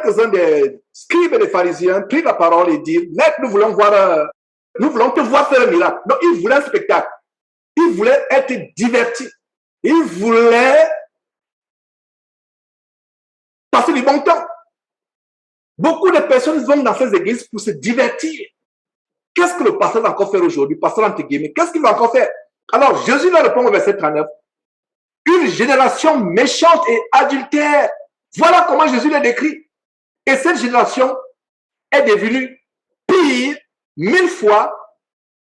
quelques-uns des scribes et des pharisiens prirent la parole et dirent, Maître, nous voulons te voir faire un miracle. Donc, ils voulaient un spectacle. Ils voulaient être divertis. Ils voulaient passer du bon temps. Beaucoup de personnes vont dans ces églises pour se divertir. Qu'est-ce que le pasteur va encore faire aujourd'hui? Pasteur entre guillemets, qu'est-ce qu'il va encore faire? Alors, Jésus leur répond au verset 39. Une génération méchante et adultère. Voilà comment Jésus l'a décrit. Et cette génération est devenue pire 1000 fois,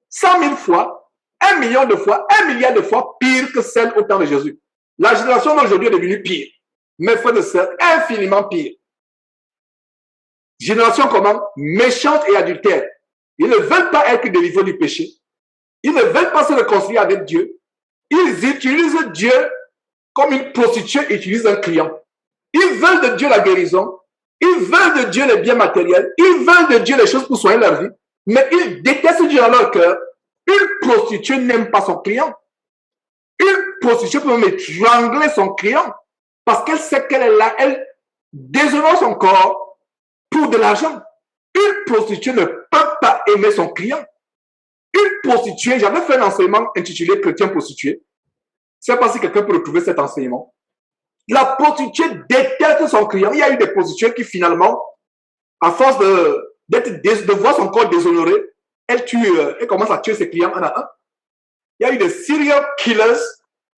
100 000 fois, 1 million de fois, 1 milliard de fois pire que celle au temps de Jésus. La génération d'aujourd'hui est devenue pire. Mes frères et sœurs, infiniment pire. Génération comment? Méchante et adultère. Ils ne veulent pas être délivrés du péché. Ils ne veulent pas se réconcilier avec Dieu. Ils utilisent Dieu comme une prostituée utilise un client. Ils veulent de Dieu la guérison. Ils veulent de Dieu les biens matériels. Ils veulent de Dieu les choses pour soigner leur vie. Mais ils détestent Dieu dans leur cœur. Une prostituée n'aime pas son client. Une prostituée peut même étrangler son client parce qu'elle sait qu'elle est là. Elle déshonore son corps pour de l'argent. Une prostituée ne peut pas aimer son client. Une prostituée, j'avais fait un enseignement intitulé Chrétien prostitué. Je ne sais pas si quelqu'un peut retrouver cet enseignement. La prostituée déteste son client. Il y a eu des prostituées qui finalement, à force de voir son corps déshonoré, elle commence à tuer ses clients un à un. Il y a eu des serial killers,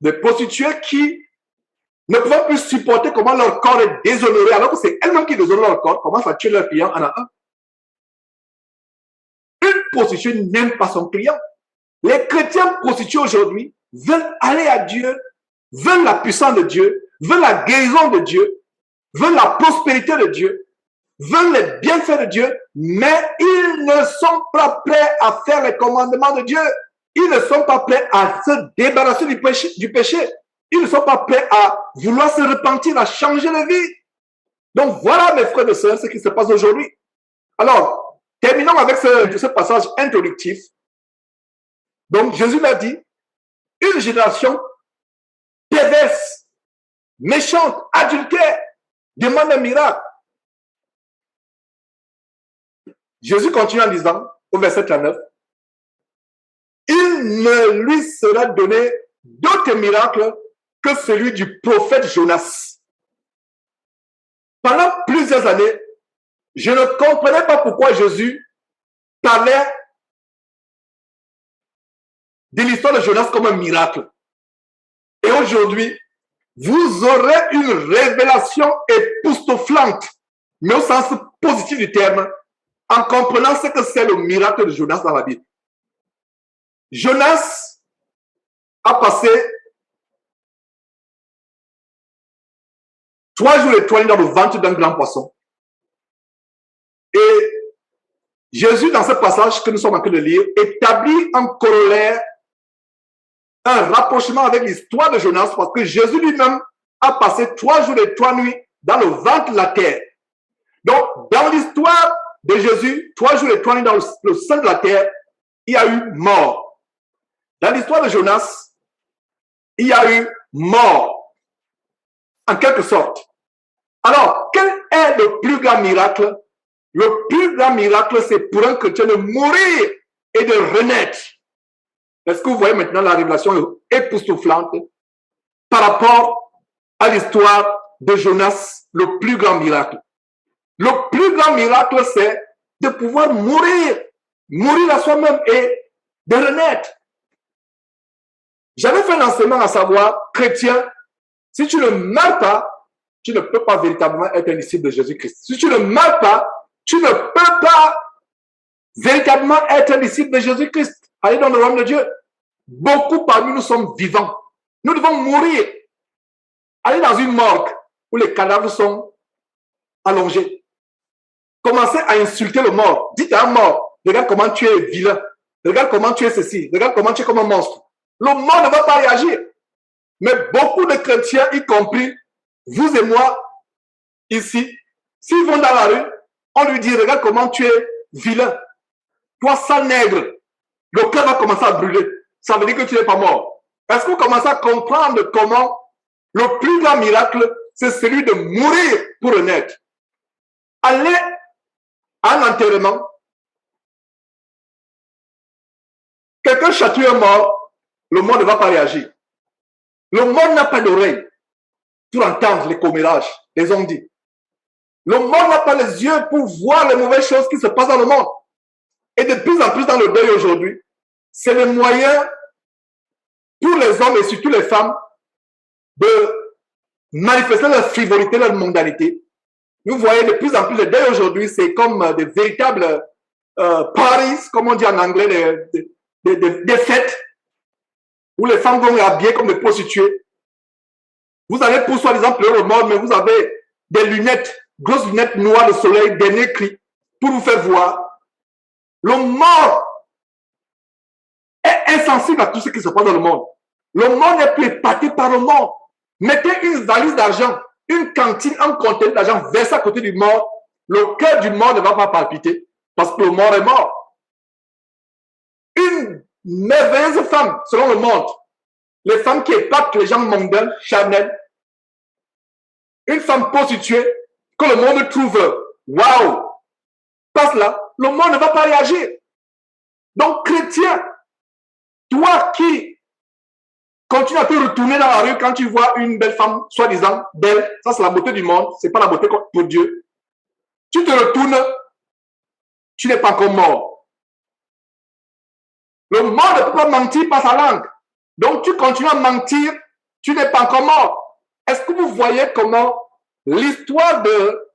des prostituées qui ne pouvaient plus supporter comment leur corps est déshonoré, alors que c'est elles-mêmes qui déshonorent leur corps, commencent à tuer leurs clients un à un. Une prostituée n'aime pas son client. Les chrétiens prostitués aujourd'hui veulent aller à Dieu, veulent la puissance de Dieu, veulent la guérison de Dieu, veulent la prospérité de Dieu, veulent les bienfaits de Dieu, mais ils ne sont pas prêts à faire les commandements de Dieu. Ils ne sont pas prêts à se débarrasser du péché. Ils ne sont pas prêts à vouloir se repentir, à changer de vie. Donc voilà, mes frères et sœurs, ce qui se passe aujourd'hui. Alors, terminons avec ce passage introductif. Donc, Jésus m'a dit, une génération perverse, méchante, adultère, demande un miracle. Jésus continue en disant, au verset 39, il ne lui sera donné d'autre miracle que celui du prophète Jonas. Pendant plusieurs années, je ne comprenais pas pourquoi Jésus parlait de l'histoire de Jonas comme un miracle. Et aujourd'hui, vous aurez une révélation époustouflante, mais au sens positif du terme, en comprenant ce que c'est le miracle de Jonas dans la Bible. Jonas a passé 3 jours et 3 nuits dans le ventre d'un grand poisson. Et Jésus, dans ce passage que nous sommes en train de lire, établit un corollaire, un rapprochement avec l'histoire de Jonas, parce que Jésus lui-même a passé 3 jours et 3 nuits dans le ventre de la terre. Donc, dans l'histoire de Jésus, 3 jours et 3 nuits dans le sein de la terre, il y a eu mort. Dans l'histoire de Jonas, il y a eu mort, en quelque sorte. Alors, quel est le plus grand miracle? Le plus grand miracle, c'est pour un chrétien de mourir et de renaître. Est-ce que vous voyez maintenant la révélation époustouflante par rapport à l'histoire de Jonas, le plus grand miracle? Le plus grand miracle, c'est de pouvoir mourir à soi-même et de renaître. J'avais fait un enseignement à savoir, chrétien, si tu ne meurs pas, tu ne peux pas véritablement être un disciple de Jésus-Christ. Si tu ne meurs pas, tu ne peux pas véritablement être un disciple de Jésus-Christ. Aller dans le royaume de Dieu. Beaucoup parmi nous sommes vivants. Nous devons mourir. Aller dans une morgue où les cadavres sont allongés. Commencez à insulter le mort. Dites à un mort, regarde comment tu es vilain. Regarde comment tu es ceci. Regarde comment tu es comme un monstre. Le mort ne va pas réagir. Mais beaucoup de chrétiens, y compris vous et moi, ici, s'ils vont dans la rue, on lui dit, regarde comment tu es vilain. Toi, sale nègre. Le cœur va commencer à brûler. Ça veut dire que tu n'es pas mort. Est-ce que vous commencez à comprendre comment le plus grand miracle, c'est celui de mourir pour renaître? Allez à un enterrement, quelqu'un chatouille un mort, le monde ne va pas réagir. Le monde n'a pas d'oreille pour entendre les commérages, les on-dit. Le monde n'a pas les yeux pour voir les mauvaises choses qui se passent dans le monde. Et de plus en plus dans le deuil aujourd'hui, c'est le moyen pour les hommes et surtout les femmes de manifester leur frivolité, leur mondanité. Vous voyez de plus en plus le deuil aujourd'hui, c'est comme des véritables parties, comme on dit en anglais, des fêtes où les femmes vont habiller comme des prostituées. Vous avez pour soi-disant pleurer le mort, mais vous avez des lunettes, grosses lunettes noires de soleil, des nez cris, pour vous faire voir. Le mort est insensible à tout ce qui se passe dans le monde. Le monde est plus épaté par le monde. Mettez une valise d'argent, une cantine, un conteneur d'argent versé à côté du mort. Le cœur du mort ne va pas palpiter parce que le mort est mort. Une merveilleuse femme, selon le monde, les femmes qui épatent les gens mondains, charnels, une femme prostituée que le monde trouve waouh, passe là, le monde ne va pas réagir. Donc, chrétien, toi qui continue à te retourner dans la rue quand tu vois une belle femme, soi-disant belle, ça c'est la beauté du monde, c'est pas la beauté pour Dieu. Tu te retournes, tu n'es pas encore mort. Le monde ne peut pas mentir par sa langue. Donc tu continues à mentir, tu n'es pas encore mort. Est-ce que vous voyez comment l'histoire de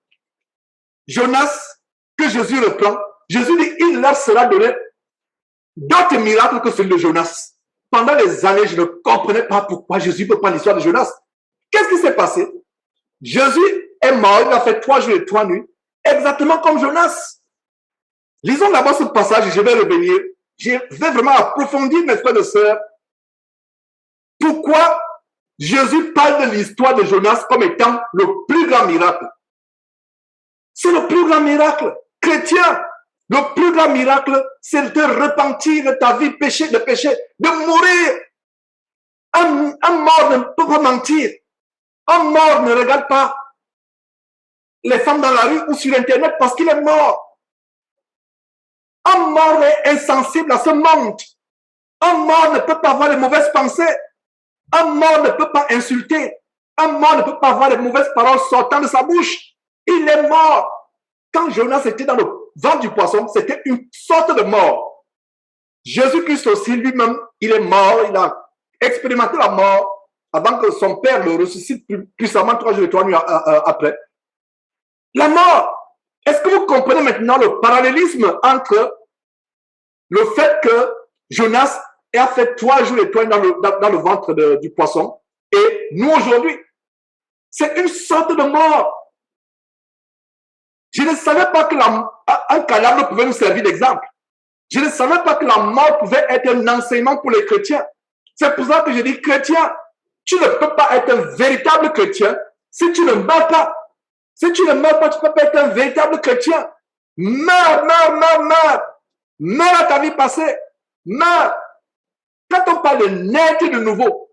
Jonas que Jésus reprend, Jésus dit, il leur sera donné d'autres miracles que celui de Jonas. Pendant des années, je ne comprenais pas pourquoi Jésus peut prendre l'histoire de Jonas. Qu'est-ce qui s'est passé? Jésus est mort, il a fait 3 jours et 3 nuits, exactement comme Jonas. Lisons d'abord ce passage et je vais revenir. Je vais vraiment approfondir, mes frères et sœurs, pourquoi Jésus parle de l'histoire de Jonas comme étant le plus grand miracle. C'est le plus grand miracle. Chrétien, le plus grand miracle, c'est de repentir de ta vie de péché, de mourir. Un mort ne peut pas mentir. Un mort ne regarde pas les femmes dans la rue ou sur Internet parce qu'il est mort. Un mort est insensible à ce monde. Un mort ne peut pas avoir les mauvaises pensées. Un mort ne peut pas insulter. Un mort ne peut pas avoir les mauvaises paroles sortant de sa bouche. Il est mort. Quand Jonas était dans le ventre du poisson, c'était une sorte de mort. Jésus-Christ aussi, lui-même, il est mort. Il a expérimenté la mort avant que son Père le ressuscite puissamment 3 jours et 3 nuits après. La mort. Est-ce que vous comprenez maintenant le parallélisme entre le fait que Jonas a fait 3 jours et 3 nuits dans le ventre du poisson et nous aujourd'hui? C'est une sorte de mort. Je ne savais pas que un cadavre pouvait nous servir d'exemple. Je ne savais pas que la mort pouvait être un enseignement pour les chrétiens. C'est pour ça que je dis, chrétien, tu ne peux pas être un véritable chrétien si tu ne meurs pas. Si tu ne meurs pas, tu ne peux pas être un véritable chrétien. Meurs, meurs, meurs, meurs. Meurs à ta vie passée. Meurs. Quand on parle de naître de nouveau,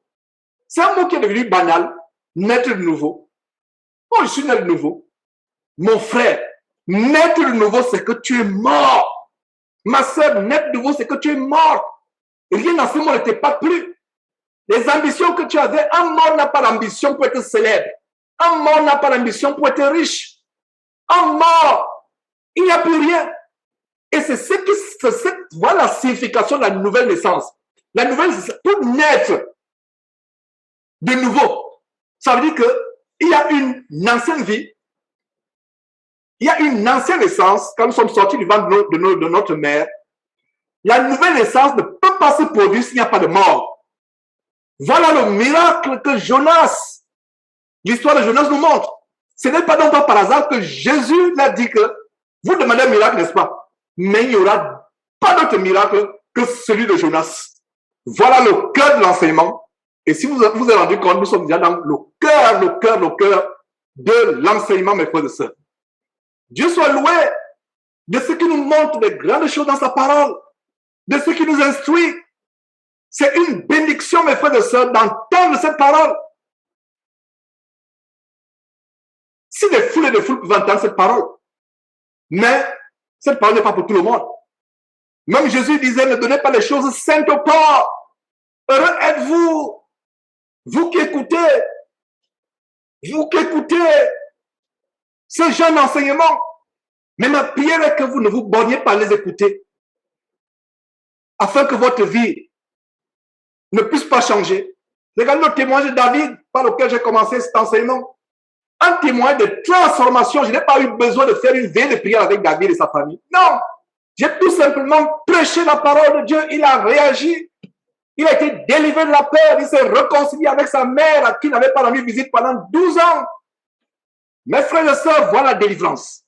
c'est un mot qui est devenu banal. Naître de nouveau. Moi, je suis né de nouveau. Mon frère, naître de nouveau, c'est que tu es mort. Ma soeur, naître de nouveau, c'est que tu es mort. Rien dans ce monde ne t'épate plus. Les ambitions que tu avais, un mort n'a pas l'ambition pour être célèbre. Un mort n'a pas l'ambition pour être riche. Un mort, il n'y a plus rien. Et voilà la signification de la nouvelle naissance. La nouvelle naissance, pour naître de nouveau, ça veut dire qu'il y a une ancienne vie. Il y a une ancienne naissance, quand nous sommes sortis du ventre de notre mère. La nouvelle naissance ne peut pas se produire s'il n'y a pas de mort. Voilà le miracle que Jonas, l'histoire de Jonas nous montre. Ce n'est pas donc pas par hasard que Jésus l'a dit que vous demandez un miracle, n'est-ce pas? Mais il n'y aura pas d'autre miracle que celui de Jonas. Voilà le cœur de l'enseignement. Et si vous vous êtes rendu compte, nous sommes déjà dans le cœur de l'enseignement, mes frères et sœurs. Dieu soit loué de ce qui nous montre de grandes choses dans sa parole, de ce qui nous instruit. C'est une bénédiction, mes frères et sœurs, d'entendre cette parole. Si des foules et des foules pouvaient entendre cette parole, Mais cette parole n'est pas pour tout le monde. Même Jésus disait, ne donnez pas les choses saintes aux pauvres. Heureux êtes-vous, vous qui écoutez ce jeune enseignement. Mais ma prière est que vous ne vous borniez pas à les écouter, afin que votre vie ne puisse pas changer. Regardez le témoignage de David par lequel j'ai commencé cet enseignement. Un témoignage de transformation. Je n'ai pas eu besoin de faire une veille de prière avec David et sa famille. Non, j'ai tout simplement prêché la parole de Dieu. Il a réagi. Il a été délivré de la peur. Il s'est réconcilié avec sa mère à qui il n'avait pas rendu visite pendant 12 ans. Mes frères et sœurs, voilà la délivrance.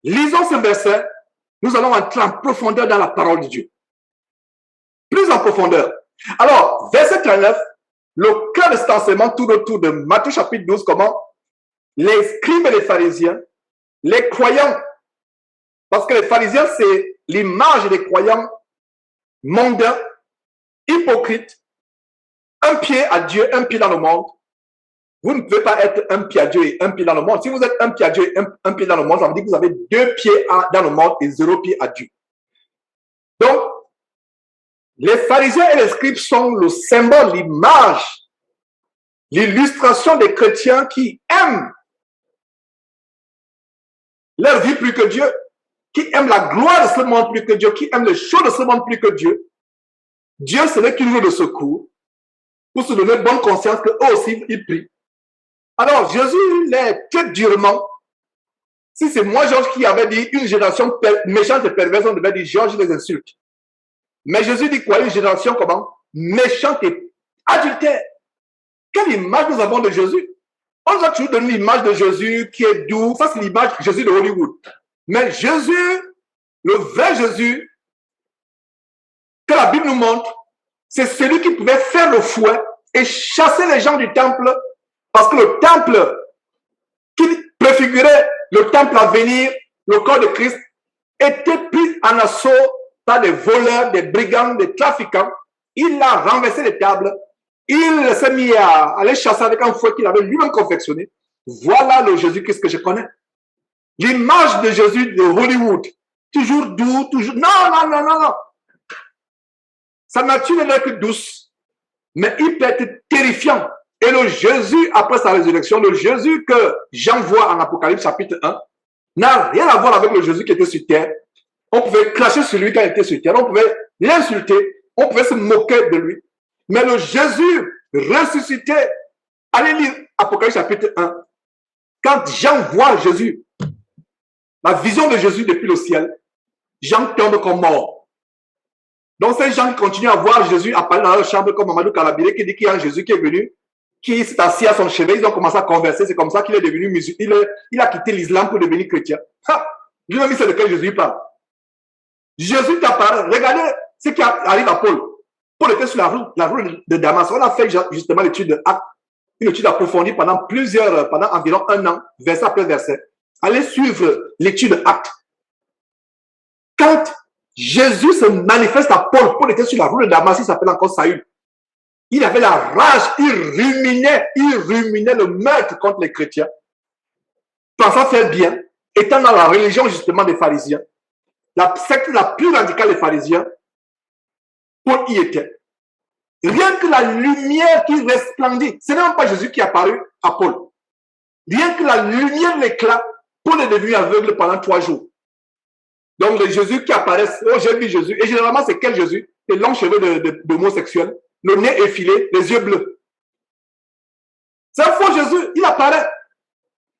Lisons ce verset. Nous allons entrer en profondeur dans la parole de Dieu. Plus en profondeur. Alors, verset 39, le cœur de cet enseignement tourne autour de Matthieu chapitre 12, comment les scribes et les pharisiens, les croyants, parce que les pharisiens, c'est l'image des croyants mondains, hypocrites, un pied à Dieu, un pied dans le monde. Vous ne pouvez pas être un pied à Dieu et un pied dans le monde. Si vous êtes un pied à Dieu et un pied dans le monde, ça veut dire que vous avez 2 pieds dans le monde et 0 pied à Dieu. Donc, les pharisiens et les scribes sont le symbole, l'image, l'illustration des chrétiens qui aiment leur vie plus que Dieu, qui aiment la gloire de ce monde plus que Dieu, qui aiment les choses de ce monde plus que Dieu. Dieu, ce n'est qu'une voie de secours pour se donner bonne conscience qu'eux aussi, ils prient. Alors, Jésus les traite durement. Si c'est moi, Georges, qui avait dit une génération méchante et perverse, on devait dire Georges les insulte. Mais Jésus dit quoi? Une génération comment? Méchante et adultère. Quelle image nous avons de Jésus? On nous a toujours donné l'image de Jésus qui est doux. Ça, c'est l'image de Jésus de Hollywood. Mais Jésus, le vrai Jésus, que la Bible nous montre, c'est celui qui pouvait faire le fouet et chasser les gens du temple, parce que le temple qui préfigurait le temple à venir, le corps de Christ, était pris en assaut par des voleurs, des brigands, des trafiquants. Il a renversé les tables. Il s'est mis à aller chasser avec un fouet qu'il avait lui-même confectionné. Voilà le Jésus-Christ que je connais. L'image de Jésus de Hollywood. Toujours doux, toujours... Non. Sa nature n'est que douce. Mais il peut être terrifiant. Et le Jésus, après sa résurrection, le Jésus que Jean voit en Apocalypse chapitre 1, n'a rien à voir avec le Jésus qui était sur terre. On pouvait cracher sur lui quand il était sur terre. On pouvait l'insulter. On pouvait se moquer de lui. Mais le Jésus ressuscité, allez lire Apocalypse chapitre 1. Quand Jean voit Jésus, la vision de Jésus depuis le ciel, Jean tombe comme mort. Donc ces gens qui continuent à voir Jésus apparaître dans leur chambre comme Mamadou Kalabiré qui dit qu'il y a un Jésus qui est venu, qui s'est assis à son chevet, ils ont commencé à converser. C'est comme ça qu'il est devenu musulman. Il a quitté l'islam pour devenir chrétien. Lui-même, il sait de quel Jésus il parle. Jésus t'apparaît. Regardez ce qui arrive à Paul. Paul était sur la route de Damas. On a fait justement l'étude de Actes, une étude approfondie pendant environ 1 an, verset après verset. Allez suivre l'étude Actes. Quand Jésus se manifeste à Paul, Paul était sur la route de Damas, il s'appelle encore Saül. Il avait la rage, il ruminait le meurtre contre les chrétiens. Pensant faire bien, étant dans la religion justement des pharisiens, la secte la plus radicale des pharisiens, Paul y était. Rien que la lumière qui resplendit, ce n'est même pas Jésus qui est apparu à Paul. Rien que la lumière, l'éclat, Paul est devenu aveugle pendant 3 jours. Donc le Jésus qui apparaît, oh j'ai vu Jésus, et généralement c'est quel Jésus? Les longs cheveux d'homosexuels, le nez effilé, les yeux bleus. C'est un faux Jésus, il apparaît.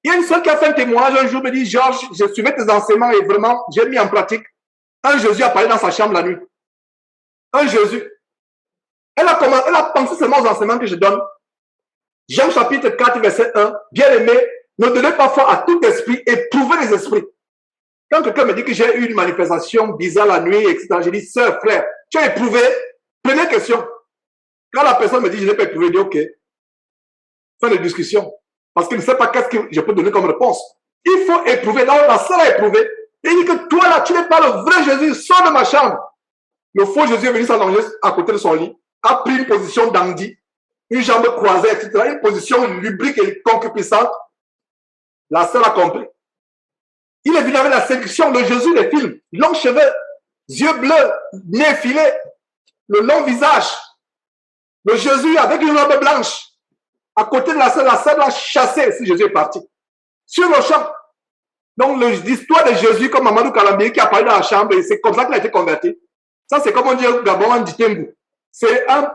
Il y a une seule qui a fait un témoignage un jour, me dit, Georges, je suivais tes enseignements et vraiment, j'ai mis en pratique. Un Jésus apparaît dans sa chambre la nuit. Un Jésus. Elle a pensé seulement aux enseignements que je donne. Jean chapitre 4, verset 1. Bien-aimé, ne donnez pas foi à tout esprit, éprouvez les esprits. Quand quelqu'un me dit que j'ai eu une manifestation bizarre la nuit, etc., je dis, sœur, frère, tu as éprouvé? Première question. Quand la personne me dit, je n'ai pas éprouvé, je dis, ok. Fin de discussion. Parce qu'il ne sait pas qu'est-ce que je peux donner comme réponse. Il faut éprouver. Là, la sœur a éprouvé. Et il dit que toi, là, tu n'es pas le vrai Jésus. Sors de ma chambre. Le faux Jésus est venu s'allonger à côté de son lit, a pris une position dandy, une jambe croisée, etc., une position lubrique et concupiscente. La sœur a compris. Il est venu avec la séduction, le Jésus des films, longs cheveux, yeux bleus, nez effilé, le long visage. Le Jésus avec une robe blanche. À côté de la scène l'a chassé si Jésus est parti. Sur le champ. Donc, l'histoire de Jésus, comme Mamadou Kalambi qui apparaît dans la chambre, et c'est comme ça qu'il a été converti. Ça, c'est comme on dit au Gabon, en Ditembu. C'est un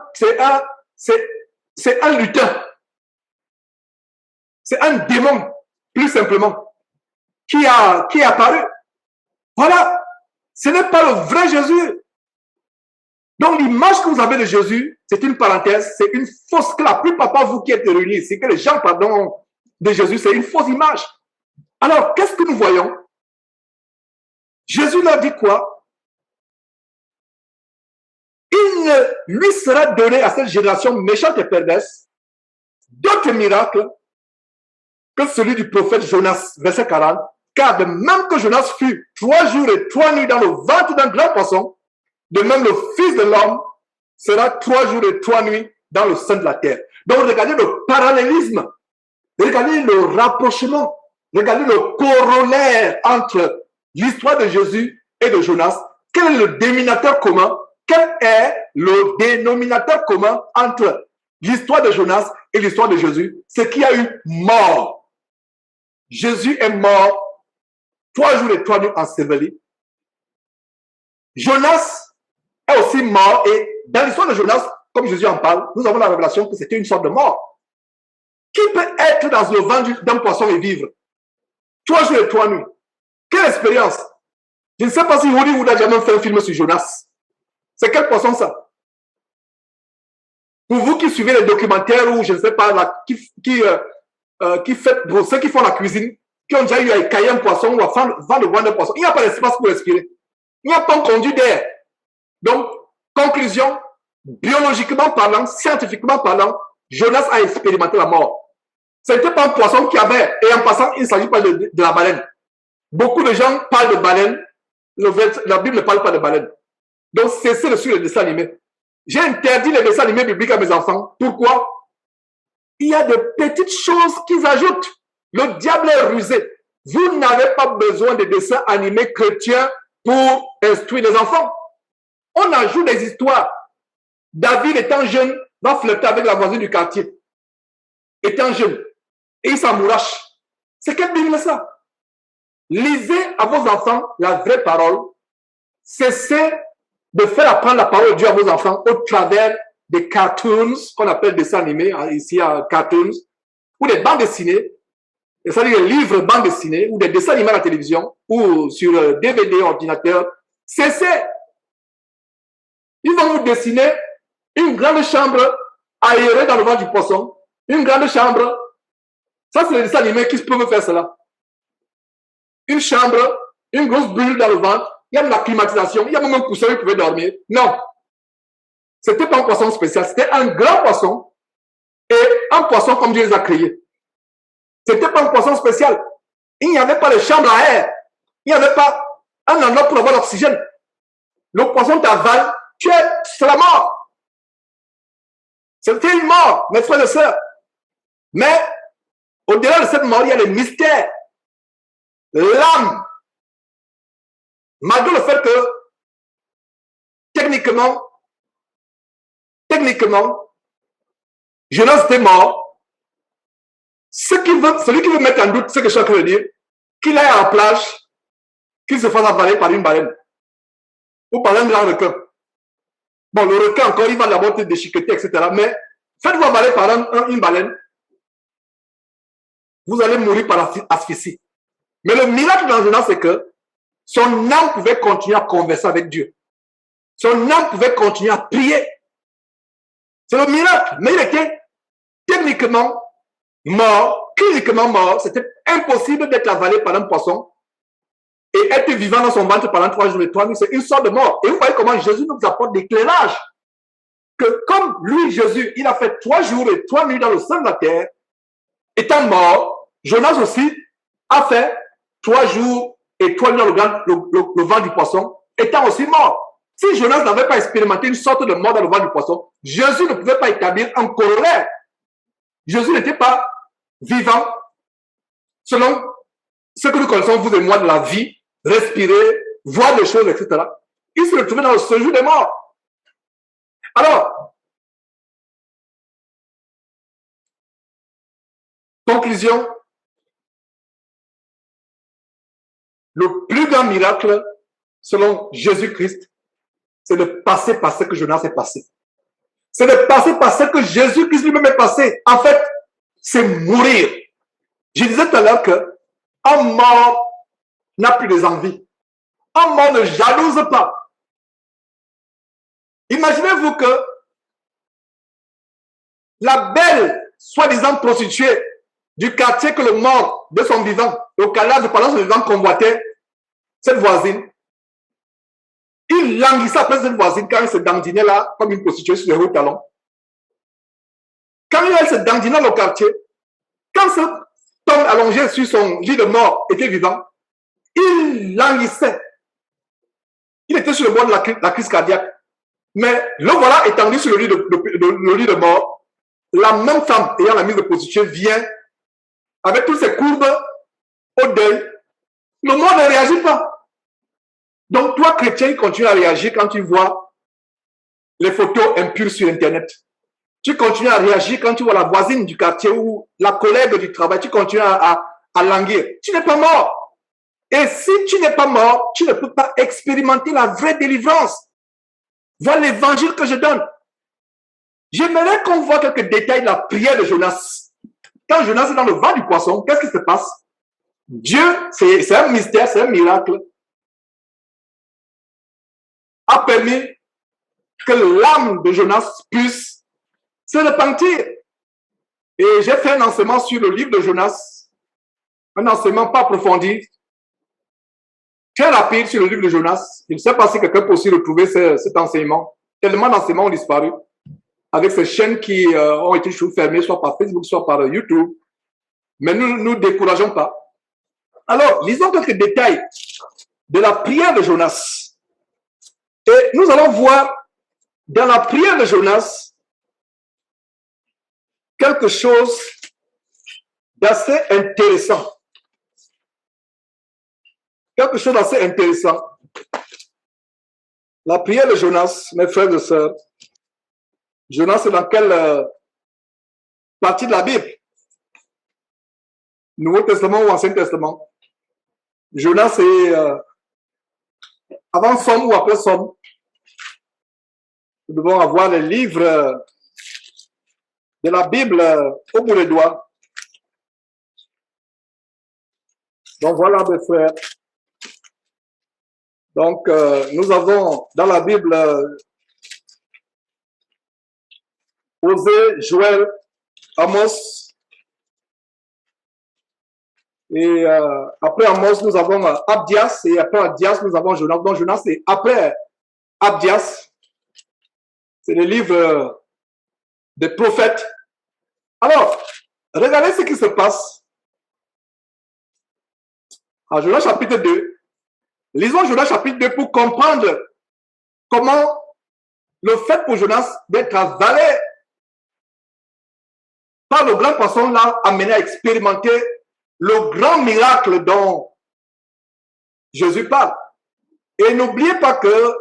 lutin. C'est un démon, plus simplement, qui est apparu. Voilà. Ce n'est pas le vrai Jésus. Donc, l'image que vous avez de Jésus, c'est une parenthèse, c'est une fausse que la plupart de vous qui êtes réunis ici, que les gens pardon de Jésus, c'est une fausse image. Alors, qu'est-ce que nous voyons? Jésus leur dit quoi? Il ne lui sera donné à cette génération méchante et perverse d'autres miracles que celui du prophète Jonas, verset 40, car de même que Jonas fut 3 jours et 3 nuits dans le ventre d'un grand poisson, de même le Fils de l'homme sera 3 jours et 3 nuits dans le sein de la terre. Donc regardez le parallélisme, regardez le rapprochement, regardez le corollaire entre l'histoire de Jésus et de Jonas. Quel est le dénominateur commun? Quel est le dénominateur commun entre l'histoire de Jonas et l'histoire de Jésus? C'est qu'il y a eu mort. Jésus est mort 3 jours et 3 nuits enseveli. Jonas est aussi mort, et dans l'histoire de Jonas, comme Jésus en parle, nous avons la révélation que c'était une sorte de mort. Qui peut être dans le ventre d'un poisson et vivre 3 jours et 3 nuits? Quelle expérience! Je ne sais pas si Hollywood a jamais fait un film sur Jonas. C'est quel poisson ça? Pour vous qui suivez les documentaires ou je ne sais pas, qui fait, pour ceux qui font la cuisine, qui ont déjà eu à écailler un poisson ou à vendre un poisson, il n'y a pas d'espace pour respirer. Il n'y a pas de conduit d'air. Donc, conclusion, biologiquement parlant, scientifiquement parlant, Jonas a expérimenté la mort. Ce n'était pas un poisson qui avait, et en passant, il ne s'agit pas de la baleine. Beaucoup de gens parlent de baleine, la Bible ne parle pas de baleine. Donc, cessez de suivre les dessins animés. J'ai interdit les dessins animés bibliques à mes enfants. Pourquoi? Il y a de petites choses qu'ils ajoutent. Le diable est rusé. Vous n'avez pas besoin de dessins animés chrétiens pour instruire les enfants. On ajoute des histoires. David, étant jeune, va flirter avec la voisine du quartier. Étant jeune. Et il s'amourache. C'est quelle Bible ça? Lisez à vos enfants la vraie parole. Cessez de faire apprendre la parole de Dieu à vos enfants au travers des cartoons, qu'on appelle dessins animés, ici à cartoons, ou des bandes dessinées, c'est-à-dire des livres bandes dessinées, ou des dessins animés à la télévision, ou sur DVD, ordinateur. Cessez. Ils vont vous dessiner une grande chambre aérée dans le ventre du poisson. Une grande chambre. Ça, c'est les dessins animés qui peuvent faire cela. Une chambre, une grosse bulle dans le ventre. Il y a de la climatisation. Il y a même un coussin où vous pouvez dormir. Non. C'était pas un poisson spécial. C'était un grand poisson. Et un poisson comme Dieu les a créés. C'était pas un poisson spécial. Il n'y avait pas de chambre à air. Il n'y avait pas un endroit pour avoir l'oxygène. Le poisson t'avale. C'est la mort. C'était une mort, mes frères et sœurs. Mais, au-delà de cette mort, il y a les mystères. L'âme. Malgré le fait que, techniquement, Jonas était mort. Celui qui veut mettre en doute ce que je suis en train de dire, qu'il aille à la plage, qu'il se fasse avaler par une baleine. Ou par un grand requin. Bon, le requin, encore, il va d'abord te déchiqueter, etc. Mais faites-vous avaler par une baleine. Vous allez mourir par asphyxie. Mais le miracle dans Jonas, c'est que son âme pouvait continuer à converser avec Dieu. Son âme pouvait continuer à prier. C'est le miracle. Mais il était techniquement mort, cliniquement mort. C'était impossible d'être avalé par un poisson et être vivant dans son ventre pendant 3 jours et 3 nuits. C'est une sorte de mort. Et vous voyez comment Jésus nous apporte l'éclairage. Que comme lui, Jésus, il a fait 3 jours et 3 nuits dans le sein de la terre, étant mort, Jonas aussi a fait 3 jours et 3 nuits dans le ventre du poisson, étant aussi mort. Si Jonas n'avait pas expérimenté une sorte de mort dans le ventre du poisson, Jésus ne pouvait pas établir un corollaire. Jésus n'était pas vivant selon ce que nous connaissons, vous et moi, de la vie, respirer, voir des choses, etc. Il se retrouvait dans le séjour des morts. Alors, conclusion, le plus grand miracle, selon Jésus-Christ, c'est de passer par ce que Jonas est passé. C'est de passer par ce que Jésus-Christ lui-même est passé. En fait, c'est mourir. Je disais tout à l'heure qu'un mort n'a plus des envies. Un mort ne jalouse pas. Imaginez-vous que la belle, soi-disant prostituée du quartier que le mort de son vivant, au calage pendant son vivant convoitait, cette voisine, il languissait après cette voisine quand elle se dandinait là, comme une prostituée sur les hauts talons. Quand elle se dandinait au quartier, quand ce homme allongé sur son lit de mort était vivant, il languissait. Il était sur le bord de la crise cardiaque. Mais le voilà étendu sur le lit de mort. La même femme ayant la mise de prostituée vient avec toutes ses courbes au deuil. Le mort ne réagit pas. Donc toi, chrétien, continue à réagir quand tu vois les photos impures sur Internet. Tu continues à réagir quand tu vois la voisine du quartier ou la collègue du travail. Tu continues à languir. Tu n'es pas mort. Et si tu n'es pas mort, tu ne peux pas expérimenter la vraie délivrance. Voilà l'évangile que je donne. J'aimerais qu'on voit quelques détails de la prière de Jonas. Quand Jonas est dans le vent du poisson, qu'est-ce qui se passe? Dieu, c'est un mystère, c'est un miracle, a permis que l'âme de Jonas puisse se repentir. Et j'ai fait un enseignement sur le livre de Jonas, un enseignement pas approfondi, très rapide sur le livre de Jonas. Je ne sais pas si quelqu'un peut aussi retrouver cet enseignement. Tellement d'enseignements ont disparu avec ces chaînes qui ont été fermées, soit par Facebook, soit par YouTube. Mais nous ne nous décourageons pas. Alors, lisons quelques détails de la prière de Jonas. Et nous allons voir dans la prière de Jonas quelque chose d'assez intéressant. Quelque chose d'assez intéressant. La prière de Jonas, mes frères et sœurs. Jonas, c'est dans quelle partie de la Bible? Nouveau Testament ou Ancien Testament? Jonas, c'est avant Somme ou après Somme. Nous devons avoir les livres de la Bible au bout des doigts. Donc voilà, mes frères. Donc, nous avons dans la Bible Osée, Joël, Amos. Et après Amos, nous avons Abdias. Et après Abdias, nous avons Jonas. Donc Jonas, c'est après Abdias. C'est le livre des prophètes. Alors, regardez ce qui se passe. En Jonas chapitre 2. Lisons Jonas chapitre 2 pour comprendre comment le fait pour Jonas d'être avalé par le grand poisson l'a amené à expérimenter le grand miracle dont Jésus parle. Et n'oubliez pas que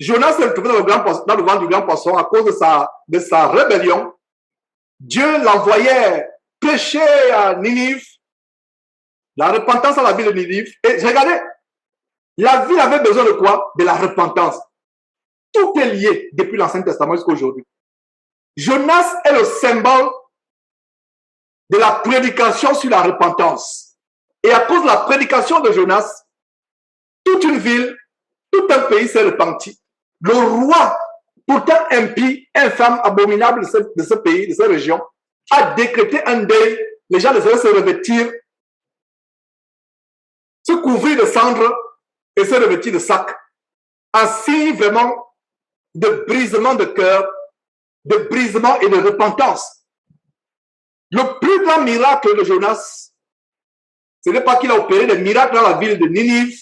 Jonas s'est retrouvé dans le vent du grand poisson à cause de sa rébellion. Dieu l'envoyait prêcher à Ninive, la repentance à la ville de Ninive. Et regardez, la ville avait besoin de quoi? De la repentance. Tout est lié depuis l'Ancien Testament jusqu'à aujourd'hui. Jonas est le symbole de la prédication sur la repentance. Et à cause de la prédication de Jonas, toute une ville, tout un pays s'est repenti. Le roi, pourtant impie, infâme, abominable de ce pays, de cette région, a décrété un deuil. Les gens devaient se revêtir, se couvrir de cendres et se revêtir de sacs. Un signe vraiment de brisement de cœur, de brisement et de repentance. Le plus grand miracle de Jonas, ce n'est pas qu'il a opéré des miracles dans la ville de Ninive,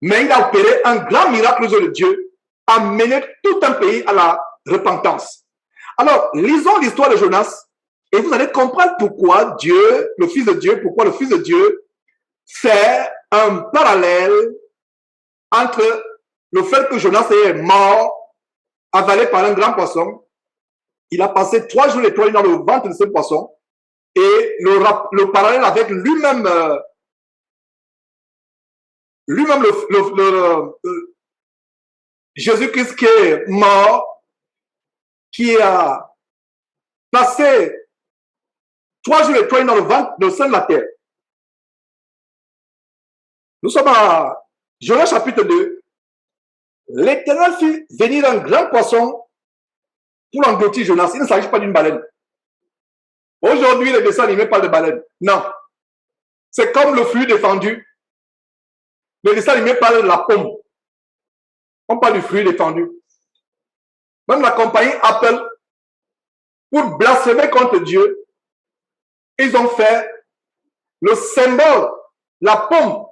mais il a opéré un grand miracle de Dieu, a mené tout un pays à la repentance. Alors, lisons l'histoire de Jonas et vous allez comprendre pourquoi Dieu, le Fils de Dieu, pourquoi le Fils de Dieu faire un parallèle entre le fait que Jonas est mort, avalé par un grand poisson. Il a passé 3 jours et 3 nuits dans le ventre de ce poisson. Et le parallèle avec lui-même, Jésus-Christ qui est mort, qui a passé 3 jours et 3 nuits dans le ventre de sein de la terre. Nous sommes à Jonas chapitre 2. L'Éternel fit venir un grand poisson pour engloutir Jonas. Il ne s'agit pas d'une baleine. Aujourd'hui, les dessins animés parlent de baleine. Non. C'est comme le fruit défendu. Les dessins animés parlent de la pomme. On parle du fruit défendu. Même la compagnie Apple, pour blasphémer contre Dieu, ils ont fait le symbole, la pomme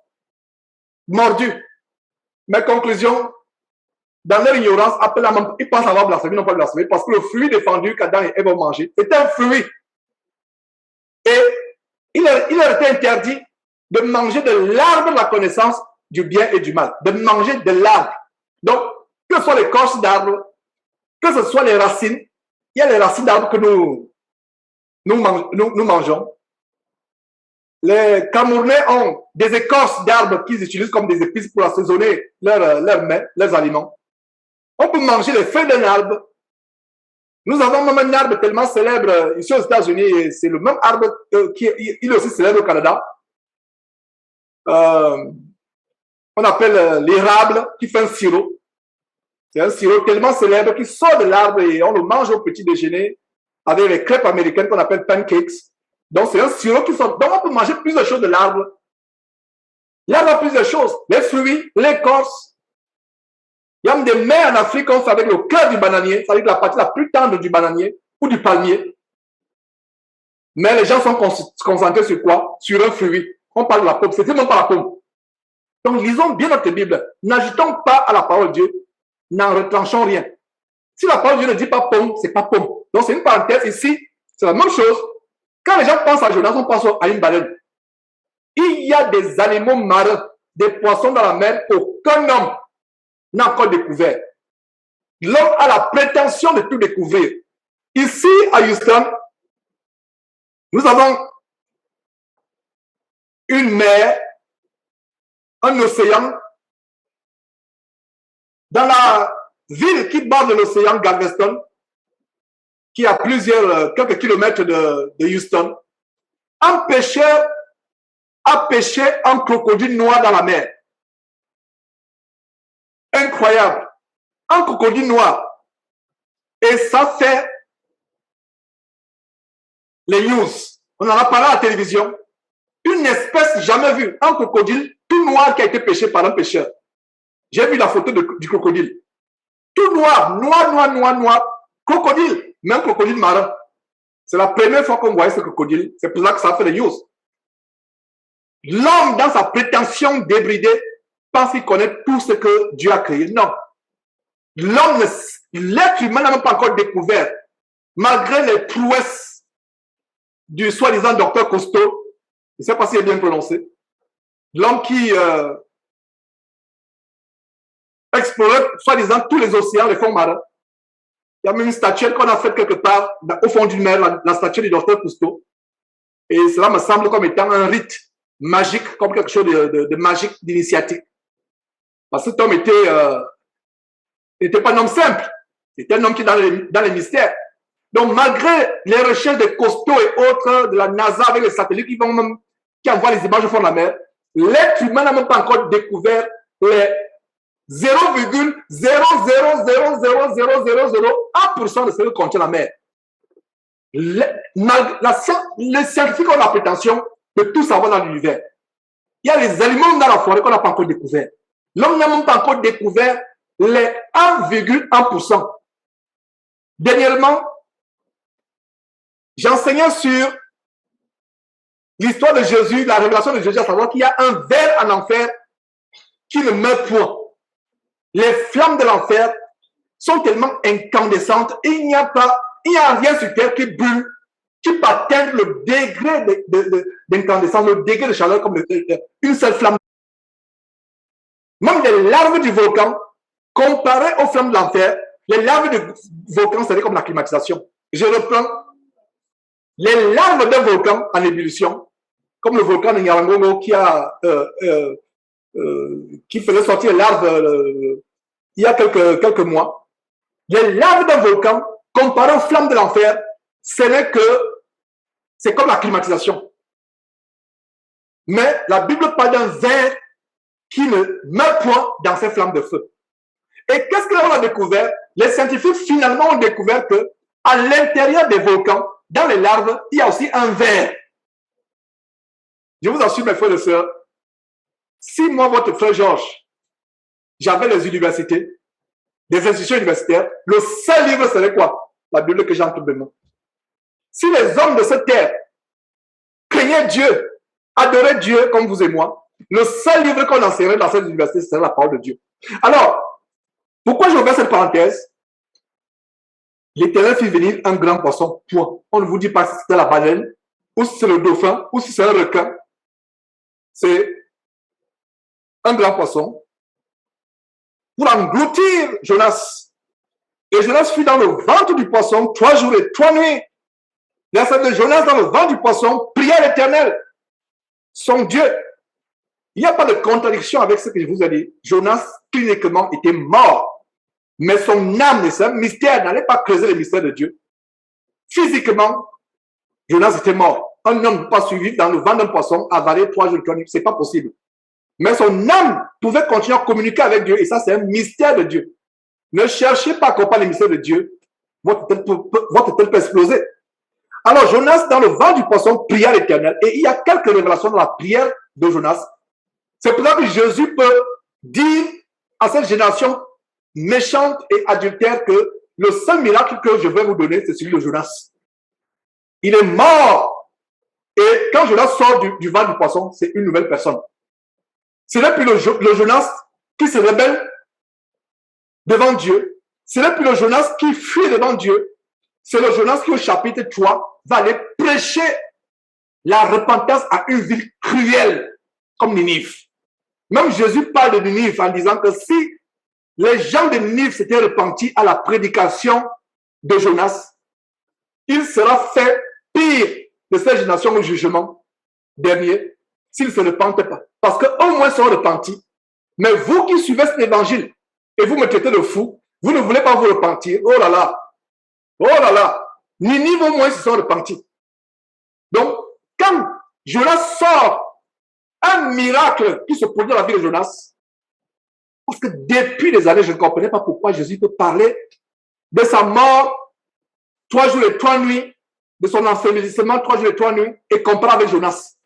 mordue. Mais conclusion, dans leur ignorance, Apple, ils pensent avoir blasphémé, ils n'ont pas blasphémé, parce que le fruit défendu qu'Adam et Ève ont mangé, c'est un fruit. Et il leur était interdit de manger de l'arbre de la connaissance du bien et du mal, de manger de l'arbre. Donc, que ce soit l'écorce d'arbre, que ce soit les racines, il y a les racines d'arbre que nous mangeons. Les Camerounais ont des écorces d'arbres qu'ils utilisent comme des épices pour assaisonner leurs mets, leurs aliments. On peut manger les feuilles d'un arbre. Nous avons même un arbre tellement célèbre ici aux États-Unis, c'est le même arbre qui est aussi célèbre au Canada. On appelle l'érable qui fait un sirop. C'est un sirop tellement célèbre qui sort de l'arbre et on le mange au petit déjeuner avec les crêpes américaines qu'on appelle pancakes. Donc, c'est un sirop qui sort. Donc, on peut manger plusieurs choses de l'arbre. L'arbre a plusieurs choses. Les fruits, l'écorce. Il y a même des mets en Afrique qu'on fait avec le cœur du bananier, c'est-à-dire la partie la plus tendre du bananier ou du palmier. Mais les gens sont concentrés sur quoi? Sur un fruit. On parle de la pomme. C'est vraiment pas la pomme. Donc, lisons bien notre Bible. N'ajoutons pas à la parole de Dieu. N'en retranchons rien. Si la parole de Dieu ne dit pas pomme, c'est pas pomme. Donc, c'est une parenthèse ici. C'est la même chose. Quand les gens pensent à Jonas, on pense à une baleine. Il y a des animaux marins, des poissons dans la mer qu'aucun homme n'a encore découvert. L'homme a la prétention de tout découvrir. Ici, à Houston, nous avons une mer, un océan. Dans la ville qui borde l'océan, Galveston, qui est à quelques kilomètres de Houston, un pêcheur a pêché un crocodile noir dans la mer. Incroyable. Un crocodile noir. Et ça fait les news. On en a parlé à la télévision. Une espèce jamais vue. Un crocodile tout noir qui a été pêché par un pêcheur. J'ai vu la photo du crocodile. Tout noir, noir. Crocodile, même crocodile marin. C'est la première fois qu'on voyait ce crocodile. C'est pour ça que ça fait les news. L'homme, dans sa prétention débridée, pense qu'il connaît tout ce que Dieu a créé. Non. L'être humain n'a même pas encore découvert, malgré les prouesses du soi-disant docteur Cousteau. Je ne sais pas s'il est bien prononcé. L'homme qui explorait, soi-disant, tous les océans, les fonds marins. Il y a même une statuette qu'on a faite quelque part au fond d'une mer, la statue du docteur Cousteau. Et cela me semble comme étant un rite magique, comme quelque chose de magique, d'initiatique. Parce que cet homme n'était pas un homme simple. C'était un homme qui est dans les mystères. Donc, malgré les recherches de Cousteau et autres, de la NASA avec les satellites qui envoient les images au fond de la mer, l'être humain n'a même pas encore découvert les 0,0000001% de ce que contient la mer. Les scientifiques ont la prétention de tout savoir dans l'univers. Il y a les aliments dans la forêt qu'on n'a pas encore découvert. L'homme n'a même pas encore découvert les 1,1%. Dernièrement, j'enseignais sur l'histoire de Jésus, la révélation de Jésus, à savoir qu'il y a un ver en enfer qui ne meurt point. Les flammes de l'enfer sont tellement incandescentes et il n'y a rien sur terre qui brûle qui peut atteindre le degré d'incandescence, le degré de chaleur comme une seule flamme. Même les larves du volcan, comparées aux flammes de l'enfer, les larves du volcan, c'est comme la climatisation. Je reprends. Les larves d'un volcan en ébullition, comme le volcan de Nyiragongo qui faisait sortir les larves il y a quelques mois. Les larves d'un volcan, comparées aux flammes de l'enfer, c'est comme la climatisation. Mais la Bible parle d'un ver qui ne meurt point dans ces flammes de feu. Et qu'est-ce que l'on a découvert? Les scientifiques finalement ont découvert que à l'intérieur des volcans, dans les larves, il y a aussi un ver. Je vous assure, mes frères et sœurs, si moi, votre frère Georges, j'avais les universités, des institutions universitaires, le seul livre serait quoi? La Bible que j'ai entre mes mains. Si les hommes de cette terre craignaient Dieu, adoraient Dieu comme vous et moi, le seul livre qu'on enseignerait dans cette université, serait la parole de Dieu. Alors, pourquoi j'ai ouvert cette parenthèse? L'Éternel fit venir un grand poisson, point. On ne vous dit pas si c'était la baleine, ou si c'est le dauphin, ou si c'est un requin. C'est un grand poisson pour engloutir Jonas. Et Jonas fut dans le ventre du poisson 3 jours et 3 nuits. Verset de Jonas dans le ventre du poisson, pria l'Éternel, son Dieu. Il n'y a pas de contradiction avec ce que je vous ai dit. Jonas, cliniquement, était mort. Mais son âme, c'est un mystère, n'allait pas creuser le mystère de Dieu. Physiquement, Jonas était mort. Un homme ne peut pas survivre dans le ventre d'un poisson, avaler 3 jours et 3 nuits. C'est pas possible. Mais son âme pouvait continuer à communiquer avec Dieu. Et ça, c'est un mystère de Dieu. Ne cherchez pas à comprendre le mystère de Dieu. Votre tête peut exploser. Alors, Jonas, dans le ventre du poisson, pria l'Éternel. Et il y a quelques révélations dans la prière de Jonas. C'est pour ça que Jésus peut dire à cette génération méchante et adultère que le seul miracle que je vais vous donner, c'est celui de Jonas. Il est mort. Et quand Jonas sort du ventre du poisson, c'est une nouvelle personne. Ce n'est plus le Jonas qui se rebelle devant Dieu. Ce n'est plus le Jonas qui fuit devant Dieu. C'est le Jonas qui, au chapitre 3, va aller prêcher la repentance à une ville cruelle comme Ninive. Même Jésus parle de Ninive en disant que si les gens de Ninive s'étaient repentis à la prédication de Jonas, il sera fait pire de cette génération au jugement dernier s'ils ne se repentent pas. Parce qu'au moins ils sont repentis. Mais vous qui suivez cet évangile et vous me traitez de fou, vous ne voulez pas vous repentir. Oh là là! Oh là là! Ninive au moins ils se sont repentis. Donc, quand Jonas sort un miracle qui se produit dans la vie de Jonas, parce que depuis des années, je ne comprenais pas pourquoi Jésus peut parler de sa mort 3 jours et 3 nuits, de son ensevelissement 3 jours et 3 nuits, et comparer avec Jonas.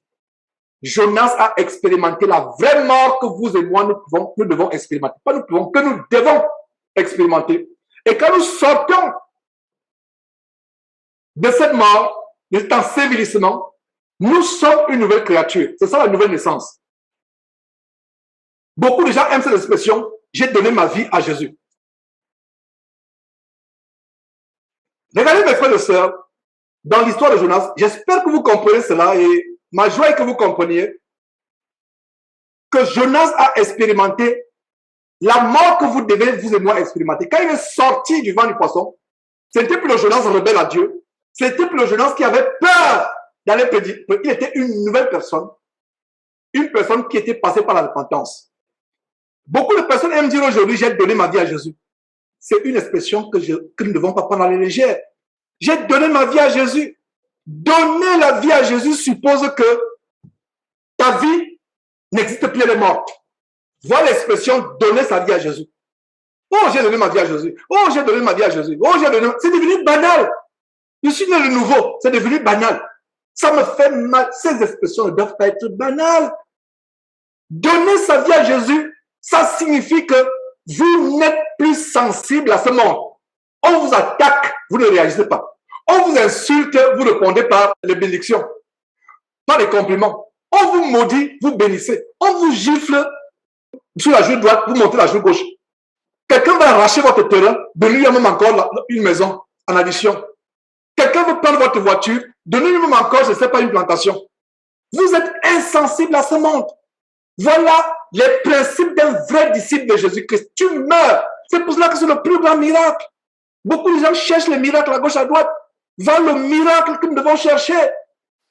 Jonas a expérimenté la vraie mort que vous et moi, nous devons expérimenter. Pas nous pouvons, que nous devons expérimenter. Et quand nous sortons de cette mort, de cet ensevelissement, nous sommes une nouvelle créature. C'est ça la nouvelle naissance. Beaucoup de gens aiment cette expression, j'ai donné ma vie à Jésus. Regardez mes frères et sœurs, dans l'histoire de Jonas, j'espère que vous comprenez cela et ma joie est que vous compreniez que Jonas a expérimenté la mort que vous devez, vous et moi, expérimenter. Quand il est sorti du ventre du poisson, ce n'était plus le Jonas rebelle à Dieu, c'était plus le Jonas qui avait peur d'aller prédiquer. Il était une nouvelle personne, une personne qui était passée par la repentance. Beaucoup de personnes aiment dire aujourd'hui, j'ai donné ma vie à Jésus. C'est une expression que nous ne devons pas prendre à la légère. J'ai donné ma vie à Jésus. Donner la vie à Jésus suppose que ta vie n'existe plus, elle est morte. Voilà l'expression donner sa vie à Jésus. Oh, j'ai donné ma vie à Jésus. Oh, j'ai donné ma vie à Jésus. Oh, j'ai donné. C'est devenu banal. Je suis né de nouveau. C'est devenu banal. Ça me fait mal. Ces expressions ne doivent pas être banales. Donner sa vie à Jésus, ça signifie que vous n'êtes plus sensible à ce monde. On vous attaque, vous ne réagissez pas. On vous insulte, vous répondez par les bénédictions, par les compliments. On vous maudit, vous bénissez. On vous gifle sur la joue droite, vous montez la joue gauche. Quelqu'un va arracher votre terrain, de lui même encore une maison en addition. Quelqu'un veut prendre votre voiture, Donnez-nous même encore, je ne sais pas, une plantation. Vous êtes insensibles à ce monde. Voilà les principes d'un vrai disciple de Jésus-Christ. Tu meurs. C'est pour cela que c'est le plus grand miracle. Beaucoup de gens cherchent les miracles à gauche, à droite. Voilà le miracle que nous devons chercher.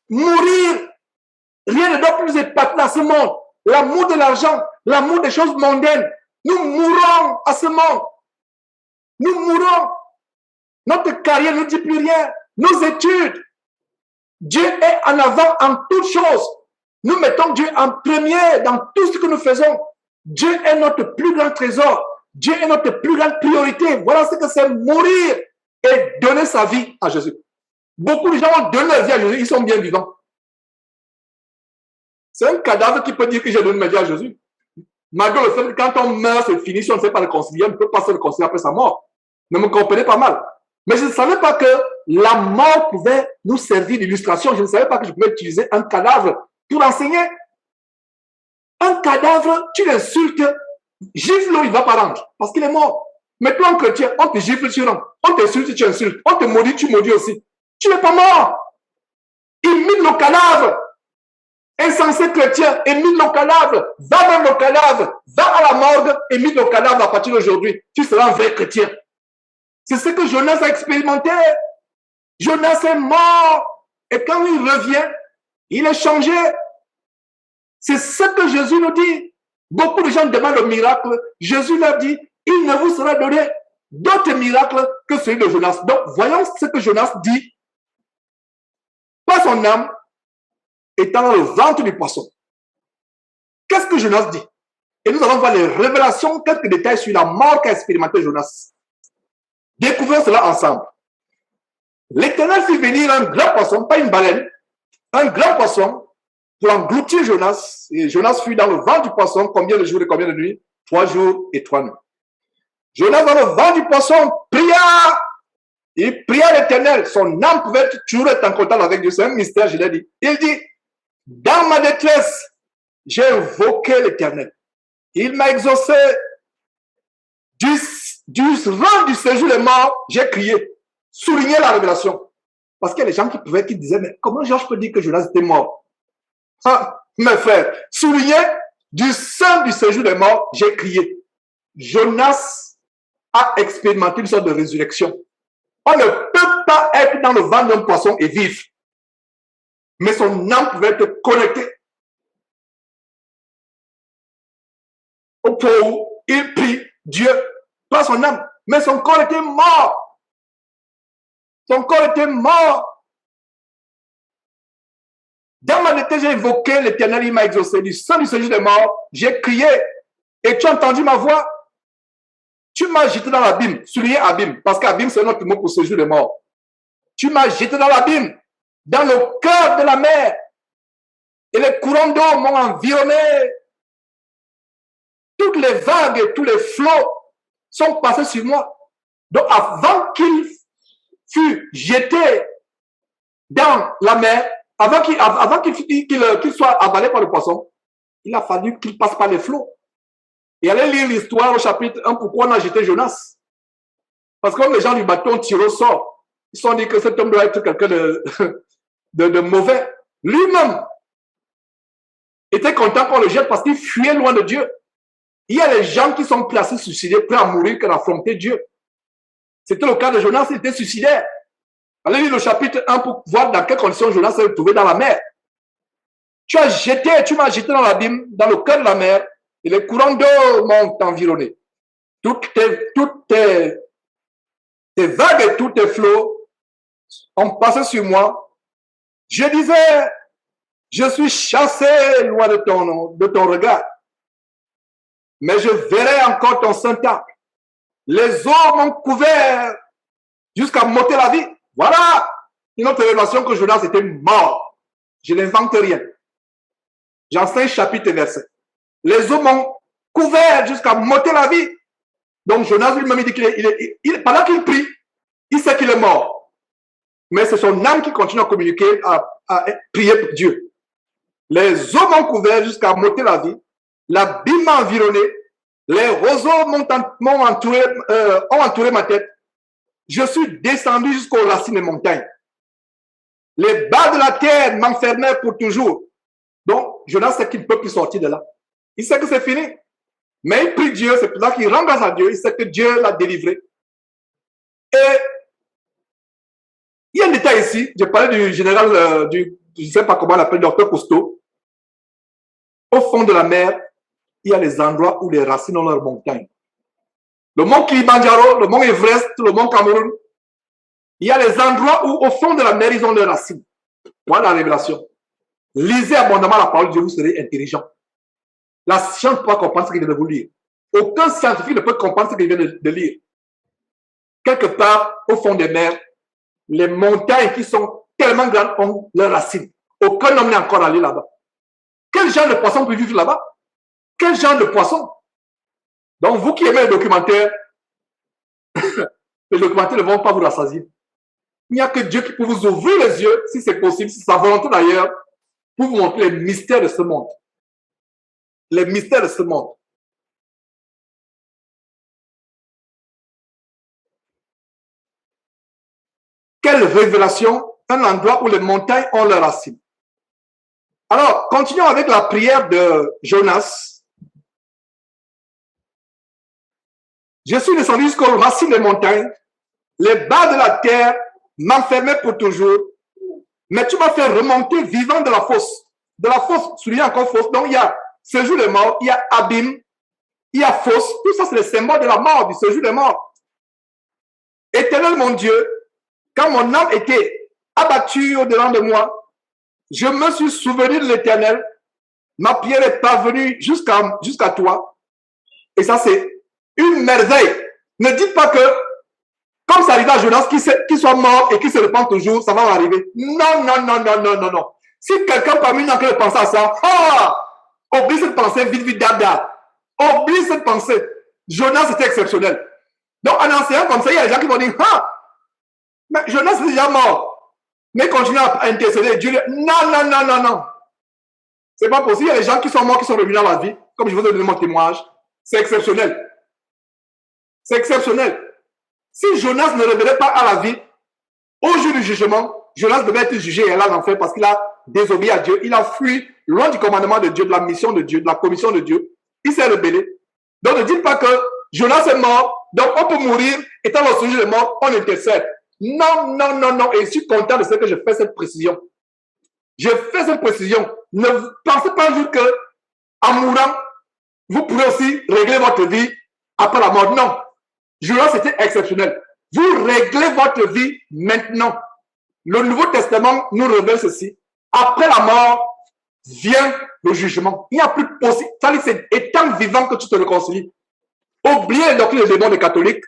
Mourir. Rien ne doit plus épater dans ce monde. L'amour de l'argent, l'amour des choses mondaines. Nous mourrons à ce monde. Nous mourons. Notre carrière ne dit plus rien. Nos études. Dieu est en avant en toutes choses. Nous mettons Dieu en premier dans tout ce que nous faisons. Dieu est notre plus grand trésor. Dieu est notre plus grande priorité. Voilà ce que c'est mourir et donner sa vie à Jésus. Beaucoup de gens ont donné leur vie à Jésus, ils sont bien vivants. C'est un cadavre qui peut dire que j'ai donné ma vie à Jésus. Malgré le fait que quand on meurt, c'est fini, si on ne sait pas le concilier, on ne peut pas se le concilier après sa mort. Ne me comprenez pas mal. Mais je ne savais pas que la mort pouvait nous servir d'illustration. Je ne savais pas que je pouvais utiliser un cadavre pour enseigner. Un cadavre, tu l'insultes, gifle, il ne va pas rendre, parce qu'il est mort. Mais toi, en chrétien, on te gifle, tu rends. On t'insulte, tu insultes. On te maudit, tu maudis aussi. Tu n'es pas mort. Imite le cadavre. Insensé chrétien, imite le cadavre. Va dans le cadavre. Va à la morgue, imite le cadavre à partir d'aujourd'hui. Tu seras un vrai chrétien. C'est ce que Jonas a expérimenté. Jonas est mort. Et quand il revient, il est changé. C'est ce que Jésus nous dit. Beaucoup de gens demandent le miracle. Jésus leur dit, il ne vous sera donné d'autres miracles que celui de Jonas. Donc, voyons ce que Jonas dit. Pas son âme étant dans le ventre du poisson. Qu'est-ce que Jonas dit? Et nous allons voir les révélations, quelques détails sur la mort qu'a expérimenté Jonas. Découvrons cela ensemble. L'Éternel fit venir un grand poisson, pas une baleine, un grand poisson pour engloutir Jonas. Et Jonas fut dans le ventre du poisson combien de jours et combien de nuits? 3 jours et 3 nuits. Jonas dans le ventre du poisson pria. Il pria l'Éternel. Son âme pouvait toujours être en contact avec Dieu. C'est un mystère, je l'ai dit. Il dit, dans ma détresse, j'ai invoqué l'Éternel. Il m'a exaucé. Du rang du séjour des morts, j'ai crié. Souligner la révélation. Parce qu'il y a des gens qui disaient, mais comment Georges peut dire que Jonas était mort? Ah, mes frères, souligner du sein du séjour des morts, j'ai crié. Jonas a expérimenté une sorte de résurrection. On ne peut pas être dans le ventre d'un poisson et vivre. Mais son âme pouvait être connectée. Au point où il prie Dieu, pas son âme, mais son corps était mort. Son corps était mort. Dans ma détresse, j'ai invoqué l'Éternel, il m'a exaucé. Du sang du séjour des morts, j'ai crié. Et tu as entendu ma voix. Tu m'as jeté dans l'abîme. Souligner abîme, parce qu'abîme, c'est notre mot pour séjour des morts. Tu m'as jeté dans l'abîme, dans le cœur de la mer. Et les courants d'eau m'ont environné. Toutes les vagues et tous les flots sont passés sur moi. Donc, avant qu'il fût jeté dans la mer, avant qu'il soit avalé par le poisson, il a fallu qu'il passe par les flots. Et allez lire l'histoire au chapitre 1, pourquoi on a jeté Jonas. Parce que comme les gens du bateau ont tiré au sort, ils se sont dit que cet homme doit être quelqu'un de mauvais. Lui-même était content qu'on le jette parce qu'il fuyait loin de Dieu. Il y a les gens qui sont placés suicidaires, prêts à mourir, qu'à affronter Dieu. C'était le cas de Jonas, il était suicidaire. Allez lire le chapitre 1 pour voir dans quelles conditions Jonas s'est retrouvé dans la mer. Tu m'as jeté dans l'abîme, dans le cœur de la mer, et les courants d'eau m'ont environné. Toutes tes vagues et tous tes flots ont passé sur moi. Je disais, je suis chassé loin de ton regard. Mais je verrai encore ton saint temple. Les eaux m'ont couvert jusqu'à m'ôter la vie. Voilà une autre révélation que Jonas était mort. Je n'invente rien. J'enseigne chapitre et verset. Les eaux m'ont couvert jusqu'à m'ôter la vie. Donc Jonas lui-même dit pendant qu'il prie, il sait qu'il est mort. Mais c'est son âme qui continue à communiquer, à prier pour Dieu. Les eaux m'ont couvert jusqu'à m'ôter la vie. L'abîme m'a environné. Les roseaux ont entouré ma tête. Je suis descendu jusqu'aux racines des montagnes. Les bas de la terre m'enfermaient pour toujours. Donc, Jonas sait qu'il ne peut plus sortir de là. Il sait que c'est fini. Mais il prie Dieu, c'est pour ça qu'il rend grâce à Dieu. Il sait que Dieu l'a délivré. Et il y a un détail ici. Je parlais du général, je ne sais pas comment on l'appelle, docteur Cousteau. Au fond de la mer, il y a les endroits où les racines ont leur montagne. Le mont Kilimanjaro, le mont Everest, le mont Cameroun. Il y a les endroits où, au fond de la mer, ils ont leurs racines. Voilà la révélation. Lisez abondamment la parole de Dieu, vous serez intelligent. La science ne peut pas comprendre ce qu'il vient de vous lire. Aucun scientifique ne peut comprendre ce qu'il vient de lire. Quelque part, au fond des mers, les montagnes qui sont tellement grandes ont leurs racines. Aucun homme n'est encore allé là-bas. Quel genre de poisson peut vivre là-bas? Quel genre de poisson? Donc, vous qui aimez les documentaires, les documentaires ne vont pas vous rassasier. Il n'y a que Dieu qui peut vous ouvrir les yeux, si c'est possible, si c'est sa volonté d'ailleurs, pour vous montrer les mystères de ce monde. Les mystères de ce monde. Quelle révélation! Un endroit où les montagnes ont leurs racines. Alors, continuons avec la prière de Jonas. Je suis descendu jusqu'aux racines des montagnes. Les bas de la terre m'enfermaient pour toujours. Mais tu m'as fait remonter vivant de la fosse. De la fosse, souligne encore fosse. Donc, il y a séjour des morts, il y a abîme, il y a fosse. Tout ça, c'est le symbole de la mort, du séjour des morts. Éternel mon Dieu, quand mon âme était abattue au-delà de moi, je me suis souvenu de l'Éternel. Ma prière est parvenue jusqu'à toi. Et ça, c'est une merveille. Ne dites pas que, comme ça arrive à Jonas, qu'il soit mort et qu'il se répand toujours, ça va arriver. Non, non, non, non, non, non, non. Si quelqu'un parmi nous a pensé à ça, oublie cette pensée, vite, vite, dada. Oublie cette pensée. Jonas, c'était exceptionnel. Donc, en enseignant comme ça, il y a des gens qui vont dire, mais Jonas est déjà mort. Mais continue à intercéder. Dieu, non, non, non, non, non. C'est pas possible. Il y a des gens qui sont morts, qui sont revenus dans la vie. Comme je vous ai donné mon témoignage. C'est exceptionnel. C'est exceptionnel. Si Jonas ne revenait pas à la vie, au jour du jugement, Jonas devait être jugé et aller en enfer parce qu'il a désobéi à Dieu. Il a fui loin du commandement de Dieu, de la mission de Dieu, de la commission de Dieu. Il s'est rebellé. Donc ne dites pas que Jonas est mort, donc on peut mourir, étant au sujet de mort, on intercède. Non, non, non, non. Et je suis content de ce que je fais cette précision. Je fais cette précision. Ne pensez pas juste que, en mourant, vous pourrez aussi régler votre vie après la mort. Non. Jonas, c'était exceptionnel. Vous réglez votre vie maintenant. Le Nouveau Testament nous révèle ceci. Après la mort, vient le jugement. Il n'y a plus de possible. C'est étant vivant que tu te réconcilies. Oubliez les doctrines des démons des catholiques,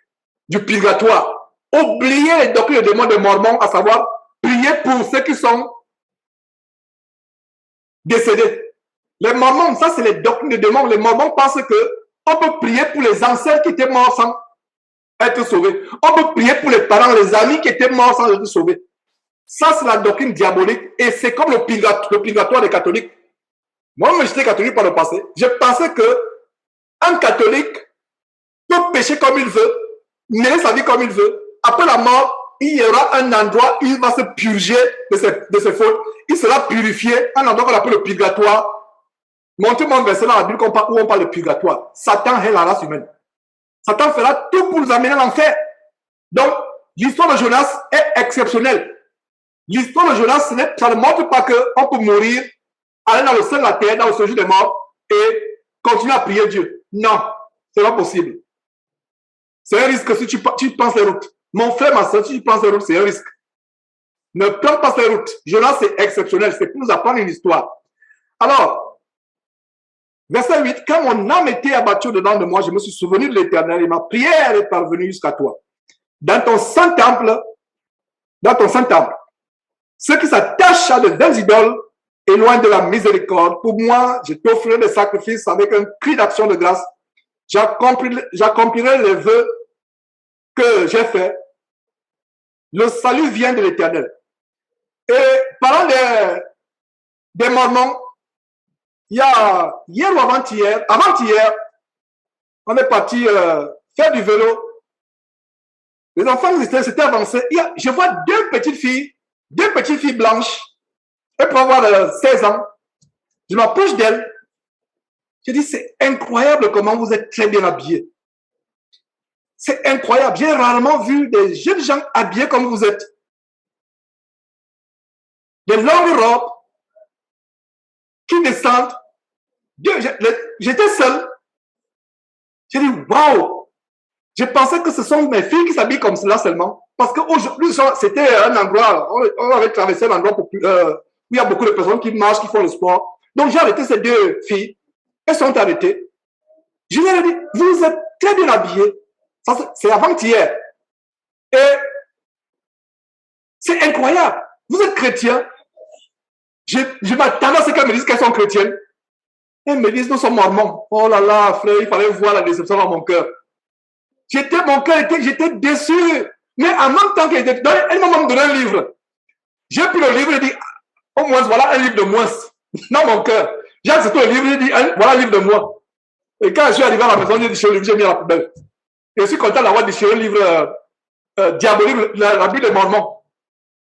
du purgatoire. Oubliez les doctrines des démons des mormons, à savoir prier pour ceux qui sont décédés. Les mormons, ça c'est les doctrines des démons. Les mormons pensent que on peut prier pour les ancêtres qui étaient morts sans être sauvés. On peut prier pour les parents, les amis qui étaient morts sans être sauvés. Ça, c'est la doctrine diabolique et c'est comme le purgatoire des catholiques. Moi, j'étais catholique par le passé. Je pensais que un catholique peut pécher comme il veut, mener sa vie comme il veut. Après la mort, il y aura un endroit où il va se purger de ses fautes. Il sera purifié, un endroit qu'on appelle le purgatoire. Montrez-moi un verset dans la Bible où on parle de purgatoire. Satan est la race humaine. Satan fera tout pour nous amener à l'enfer. Donc, l'histoire de Jonas est exceptionnelle. L'histoire de Jonas, ça ne montre pas qu'on peut mourir, aller dans le sein de la terre, dans le séjour des morts, et continuer à prier Dieu. Non, c'est pas possible. C'est un risque si tu penses les routes. Mon frère, ma soeur, si tu penses les routes, c'est un risque. Ne prends pas ces routes. Jonas, c'est exceptionnel. C'est pour nous apprendre une histoire. Alors, verset 8, quand mon âme était abattue dedans de moi, je me suis souvenu de l'Éternel et ma prière est parvenue jusqu'à toi. Dans ton saint temple, ceux qui s'attachent à de belles idoles et loin de la miséricorde, pour moi, je t'offrirai des sacrifices avec un cri d'action de grâce. J'accomplirai les vœux que j'ai faits. Le salut vient de l'Éternel. Et parlant des Mormons, il y a hier ou avant-hier, on est parti faire du vélo. Les enfants s'étaient avancés. Je vois deux petites filles deux petites filles blanches, elles peuvent avoir 16 ans. Je m'approche d'elles. Je dis, c'est incroyable comment vous êtes très bien habillés. C'est incroyable. J'ai rarement vu des jeunes gens habillés comme vous êtes. Des longues robes qui descendent. J'étais seul. J'ai dit, waouh! Je pensais que ce sont mes filles qui s'habillent comme cela seulement. Parce qu'aujourd'hui, c'était un endroit, on avait traversé l'endroit où il y a beaucoup de personnes qui marchent, qui font le sport. Donc j'ai arrêté ces deux filles. Elles sont arrêtées. Je leur ai dit, vous êtes très bien habillés. C'est avant-hier. Et c'est incroyable. Vous êtes chrétiens. Je m'attendais à ce qu'elles me disent qu'elles sont chrétiennes. Elles me disent, nous sommes mormons. Oh là là, frère, il fallait voir la déception dans mon cœur. J'étais déçu. Mais en même temps qu'elle était donné, elle m'a même donné un livre. J'ai pris le livre et dit, au moins, voilà un livre de moins. Dans mon cœur. J'ai accepté le livre et dit, voilà un livre de moi. Et quand je suis arrivé à la maison, j'ai déchiré le livre, j'ai mis à la poubelle. Et je suis content d'avoir déchiré le livre diabolique, la Bible des Mormons.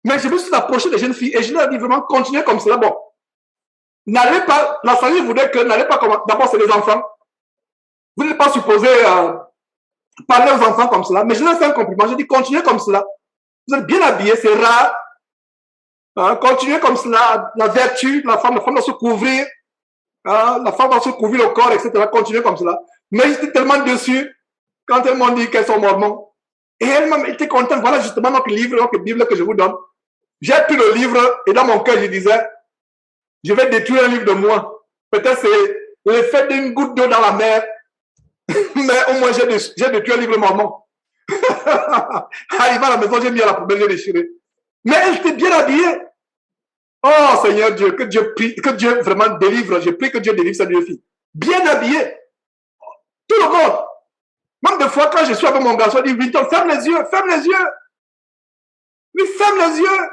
Mais je me suis approché des jeunes filles et je leur ai dit vraiment, continuez comme cela. Bon, n'allez pas, la famille voudrait que, n'allez pas comme, d'abord c'est les enfants. Vous n'êtes pas supposé parler aux enfants comme cela. Mais je leur ai fait un compliment, j'ai dit, continuez comme cela. Vous êtes bien habillés, c'est rare. Continuez comme cela, la vertu, la femme doit se couvrir. La femme doit se couvrir le corps, etc. Continuez comme cela. Mais j'étais tellement déçu quand elles m'ont dit qu'elles sont mormons. Et elles m'ont été contentes. Voilà justement notre livre, notre Bible que je vous donne. J'ai pris le livre et dans mon cœur, je disais, je vais détruire un livre de moi. Peut-être c'est l'effet d'une goutte d'eau dans la mer. Mais au moins, j'ai détruit un livre mormon. Arrivé à la maison, j'ai mis à la poubelle, j'ai déchiré. Mais elle était bien habillée. Oh Seigneur Dieu, que Dieu vraiment délivre. Je prie que Dieu délivre ces deux filles. Bien habillées. Tout le monde. Même des fois, quand je suis avec mon garçon, il dit, Victor, ferme les yeux, ferme les yeux. Oui, ferme les yeux.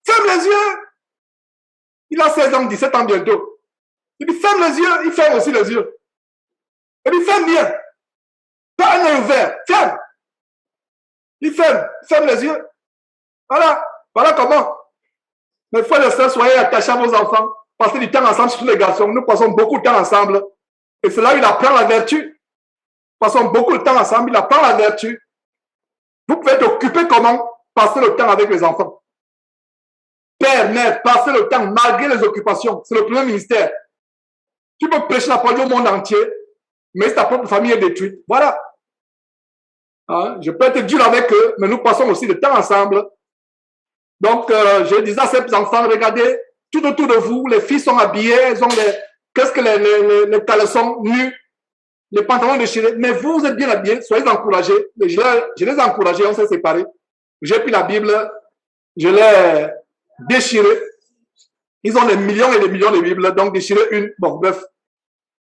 Ferme les yeux. Il a 16 ans, 17 ans bientôt. Il dit, ferme les yeux. Il ferme aussi les yeux. Il dit, ferme bien. Pas un œil ouvert. Ferme. Il ferme les yeux. Voilà. Voilà comment. Mes frères et sœurs, soyez attachés à vos enfants. Passez du temps ensemble, surtout les garçons. Nous passons beaucoup de temps ensemble. Et c'est là où il apprend la vertu. Passons beaucoup de temps ensemble, il apprend la vertu. Vous pouvez être occupé comment? Passer le temps avec les enfants. Père, mère, passer le temps malgré les occupations. C'est le premier ministère. Tu peux prêcher la parole au monde entier, mais si ta propre famille est détruite. Voilà. Je peux être dur avec eux, mais nous passons aussi le temps ensemble. Donc, je disais à ces enfants, regardez, tout autour de vous, les filles sont habillées, elles ont qu'est-ce que les caleçons nus, les pantalons déchirés. Mais vous êtes bien habillés, soyez encouragés. Je les ai encouragés, on s'est séparés. J'ai pris la Bible, je l'ai déchirée. Ils ont des millions et des millions de Bibles, donc déchirer une, bon, bref.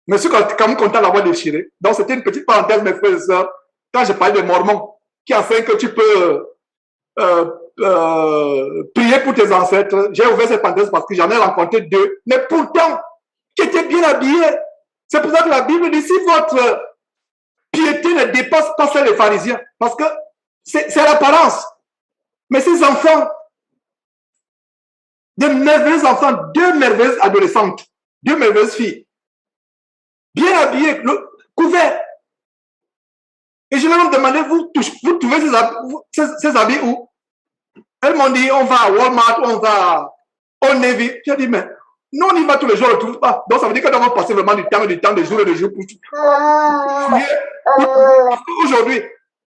Mais je suis quand même content d'avoir déchiré. Donc, c'était une petite parenthèse, mes frères et sœurs, quand je parlais des Mormons, qui enseignent que tu peux prier pour tes ancêtres. J'ai ouvert cette parenthèse parce que j'en ai rencontré deux, mais pourtant, qui étaient bien habillés. C'est pour ça que la Bible dit, si votre piété ne dépasse pas celle des pharisiens, parce que c'est l'apparence. Mais ces enfants, de merveilleux enfants, deux merveilleuses adolescentes, deux merveilleuses filles, bien habillées, couvertes. Et je leur ai demandé, vous trouvez ces habits où? Elles m'ont dit, on va à Walmart, on va au Navy. J'ai dit, mais nous, on y va tous les jours, on ne trouve pas. Donc, ça veut dire qu'on va passer vraiment du temps, de jours et de jours pour aujourd'hui,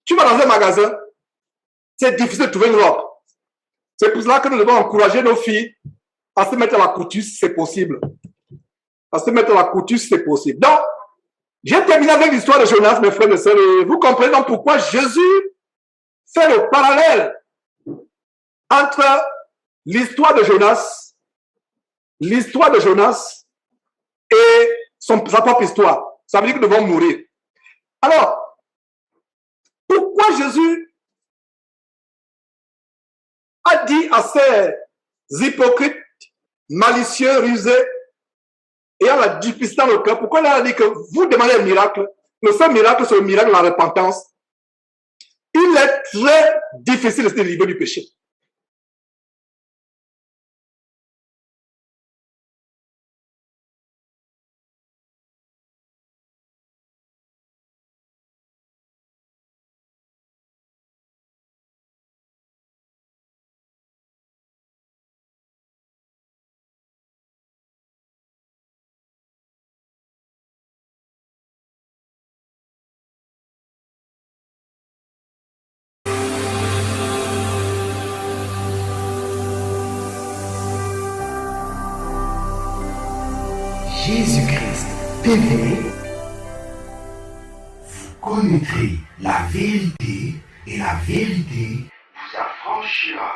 tu vas dans un magasin, c'est difficile de trouver une robe. C'est pour cela que nous devons encourager nos filles à se mettre à la couture si c'est possible. À se mettre à la couture si c'est possible. Donc, j'ai terminé avec l'histoire de Jonas, mes frères et sœurs. Et vous comprenez donc pourquoi Jésus fait le parallèle entre l'histoire de Jonas et sa propre histoire. Ça veut dire que nous devons mourir. Alors, pourquoi Jésus a dit à ces hypocrites, malicieux, rusés, et à la difficulté dans le cœur, pourquoi il a dit que vous demandez un miracle? Le seul miracle, c'est le miracle de la repentance. Il il est très difficile de se délivrer du péché. Jésus-Christ TV, vous connaîtrez la vérité et la vérité vous affranchira.